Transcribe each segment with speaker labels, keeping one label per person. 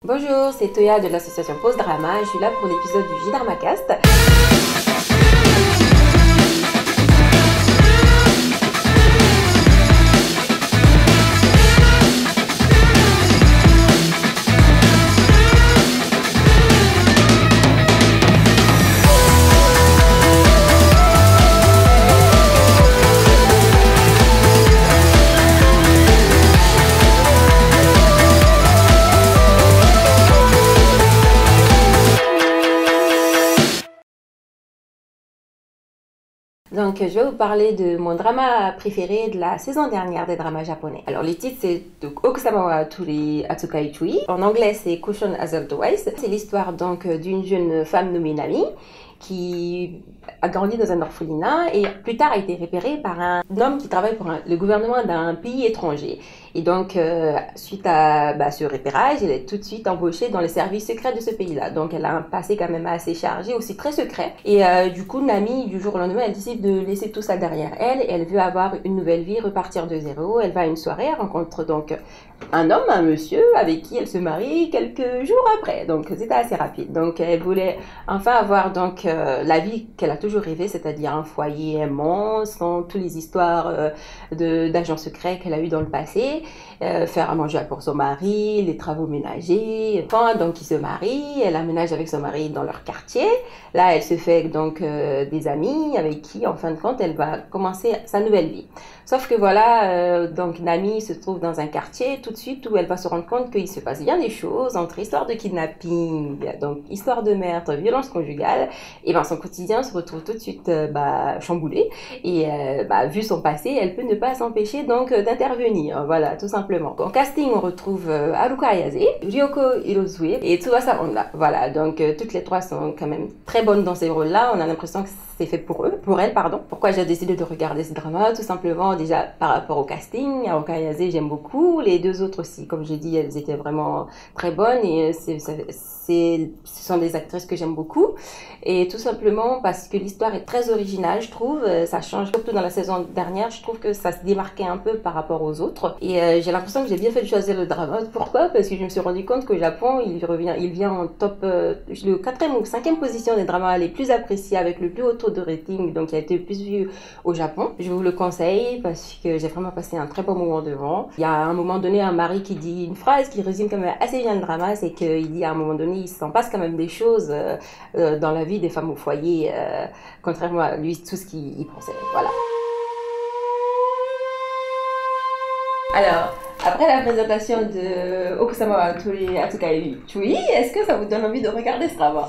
Speaker 1: Bonjour, c'est Toya de l'association Pause Drama. Je suis là pour l'épisode du J-Dramacast. Donc, je vais vous parler de mon drama préféré de la saison dernière des dramas japonais. Alors, le titre, c'est Okusama wa Atsukai Chui. En anglais, c'est Caution as Otherwise. C'est l'histoire donc d'une jeune femme nommée Nami qui a grandi dans un orphelinat et plus tard a été repérée par un homme qui travaille pour le gouvernement d'un pays étranger. Et donc, suite à ce repérage, elle est tout de suite embauchée dans les services secrets de ce pays-là. Donc, elle a un passé quand même assez chargé, aussi très secret. Et du coup, Nami, du jour au lendemain, elle décide de laisser tout ça derrière elle. Elle veut avoir une nouvelle vie, repartir de zéro. Elle va à une soirée, elle rencontre donc un homme, un monsieur, avec qui elle se marie quelques jours après. Donc, c'était assez rapide. Donc, elle voulait enfin avoir donc la vie qu'elle a toujours rêvé, c'est-à-dire un foyer aimant, sans toutes les histoires d'agents secrets qu'elle a eu dans le passé. Faire à manger pour son mari, les travaux ménagers. Enfin, donc, ils se marient, elle aménage avec son mari dans leur quartier. Là, elle se fait donc des amis avec qui, en fin de compte, elle va commencer sa nouvelle vie. Sauf que voilà, donc Nami se trouve dans un quartier tout de suite où elle va se rendre compte qu'il se passe bien des choses entre histoire de kidnapping, donc histoire de meurtre, violence conjugale, et ben son quotidien se retrouve tout de suite chamboulé. Et vu son passé, elle peut ne pas s'empêcher donc d'intervenir, voilà, tout simplement. En casting, on retrouve Haruka Ayase, Ryoko Hirozue et Tsubasa Honda. Voilà, donc toutes les trois sont quand même très bonnes dans ces rôles-là. On a l'impression que c'est fait pour elle. Pourquoi j'ai décidé de regarder ce drama? Tout simplement, déjà par rapport au casting, Haruka Ayase, j'aime beaucoup. Les deux autres aussi, comme j'ai dit, elles étaient vraiment très bonnes et ce sont des actrices que j'aime beaucoup. Et tout simplement parce que l'histoire est très originale, je trouve. Ça change, surtout dans la saison dernière, je trouve que ça se démarquait un peu par rapport aux autres. Et j'ai l'impression que j'ai bien fait de choisir le drama. Pourquoi? Parce que je me suis rendu compte qu'au Japon, il vient en top, le 4e ou 5e position des dramas les plus appréciés avec le plus haut taux de rating, donc il a été le plus vu au Japon. Je vous le conseille parce que j'ai vraiment passé un très bon moment devant. Il y a à un moment donné un mari qui dit une phrase qui résume quand même assez bien le drama, c'est qu'il dit à un moment donné, il s'en passe quand même des choses dans la vie des femmes au foyer, contrairement à lui, tout ce qu'il pensait. Voilà. Alors, après la présentation de Okusama wa Atsukai Chui, est-ce que ça vous donne envie de regarder ce drama?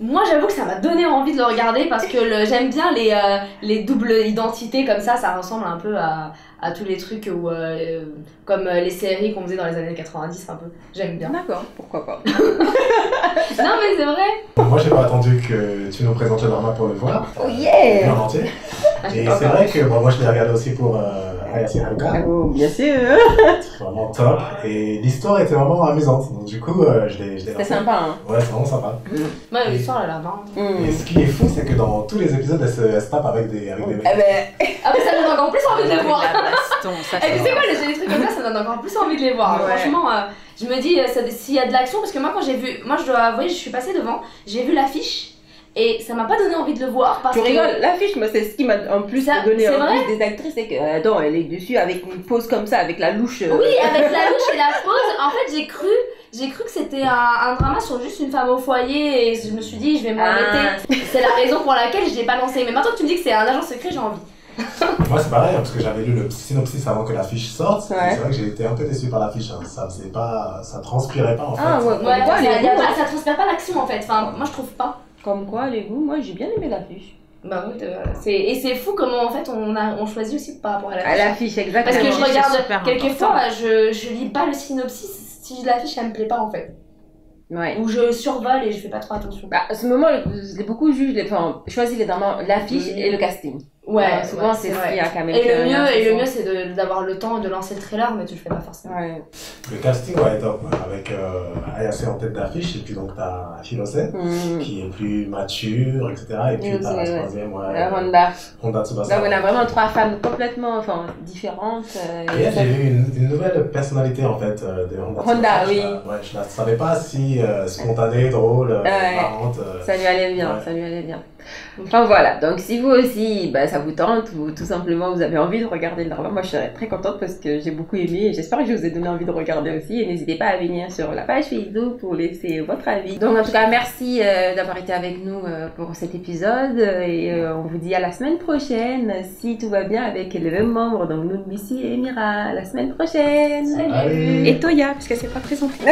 Speaker 2: Moi, j'avoue que ça m'a donné envie de le regarder parce que j'aime bien les doubles identités comme ça ressemble un peu à tous les trucs où, comme les séries qu'on faisait dans les années 90 un peu. J'aime bien.
Speaker 1: D'accord, pourquoi pas.
Speaker 2: Non mais c'est vrai.
Speaker 3: Moi, j'ai pas attendu que tu nous présentes le drama pour le voir.
Speaker 1: Oh yeah!
Speaker 3: En entier. Et c'est vrai que moi, je l'ai regardé aussi pour Ayase Haruka.
Speaker 1: Oh, bien sûr.
Speaker 3: C'est vraiment top. Et l'histoire était vraiment amusante. Donc, du coup, je l'ai
Speaker 1: C'était sympa, hein?
Speaker 3: Ouais, c'est vraiment sympa.
Speaker 2: Ouais, l'histoire, elle a marrant.
Speaker 3: Et ce qui est fou, c'est que dans tous les épisodes, elle se tape avec des mecs.
Speaker 2: Ah, mais ça donne encore plus envie de les voir. Et tu sais quoi,
Speaker 1: c'est
Speaker 2: des trucs comme ça donne encore plus envie de les voir.
Speaker 1: Ouais.
Speaker 2: Franchement, je me dis, s'il y a de l'action, parce que moi, quand j'ai vu, moi je dois avouer, je suis passée devant, j'ai vu l'affiche. Et ça m'a pas donné envie de le voir parce
Speaker 1: Tu rigoles, l'affiche, moi c'est ce qui m'a en plus donné envie des actrices, c'est que attends, elle est dessus avec une pose comme ça, avec la louche.
Speaker 2: Oui, avec la louche et la pose. En fait, j'ai cru que c'était un drama sur juste une femme au foyer et je me suis dit, je vais m'embêter. C'est la raison pour laquelle je l'ai pas lancé. Mais maintenant que tu me dis que c'est un agent secret, j'ai envie.
Speaker 3: Moi, c'est pareil, parce que j'avais lu le synopsis avant que l'affiche sorte.
Speaker 1: Ouais.
Speaker 3: C'est vrai que j'ai été un peu déçu par l'affiche. Hein. Ça transpirait pas en fait.
Speaker 1: Ah ouais,
Speaker 2: Ça transpire pas l'action en fait. Enfin, moi je trouve pas.
Speaker 1: Comme quoi, les goûts, moi j'ai bien aimé l'affiche.
Speaker 2: Bah oui, et c'est fou comment en fait on choisit aussi par rapport à l'affiche.
Speaker 1: À l'affiche, exactement.
Speaker 2: Parce que je regarde, quelquefois, je lis pas le synopsis si l'affiche elle me plaît pas en fait.
Speaker 1: Ouais.
Speaker 2: Ou je survole et je fais pas trop attention.
Speaker 1: À ce moment, beaucoup jugent, choisissent les dramas, l'affiche et le casting.
Speaker 2: Ouais,
Speaker 1: souvent c'est ce qui a quand même.
Speaker 2: Et le mieux c'est d'avoir le temps de lancer le trailer, mais tu le fais pas forcément.
Speaker 1: Ouais.
Speaker 3: Le casting, ouais, est top. Avec Ayase en tête d'affiche, et puis donc t'as Hirose, qui est plus mature, etc. Et puis t'as la troisième, Honda Tsubasa.
Speaker 1: Donc on a vraiment trois femmes complètement différentes.
Speaker 3: Et elle, j'ai vu une nouvelle personnalité en fait de Honda Tsubasa.
Speaker 1: Oui.
Speaker 3: Je la savais pas si spontanée, drôle, marrante.
Speaker 1: Ça lui allait bien, ça lui allait bien. Enfin voilà, donc si vous aussi ça vous tente ou tout simplement vous avez envie de regarder le drama, moi je serais très contente parce que j'ai beaucoup aimé et j'espère que je vous ai donné envie de regarder aussi, et n'hésitez pas à venir sur la page Facebook pour laisser votre avis. Donc en tout cas merci d'avoir été avec nous pour cet épisode, et on vous dit à la semaine prochaine si tout va bien avec les mêmes membres, donc nous, Missy et Mira. À la semaine prochaine.
Speaker 3: Salut.
Speaker 1: Et Toya parce qu'elle s'est pas présentée.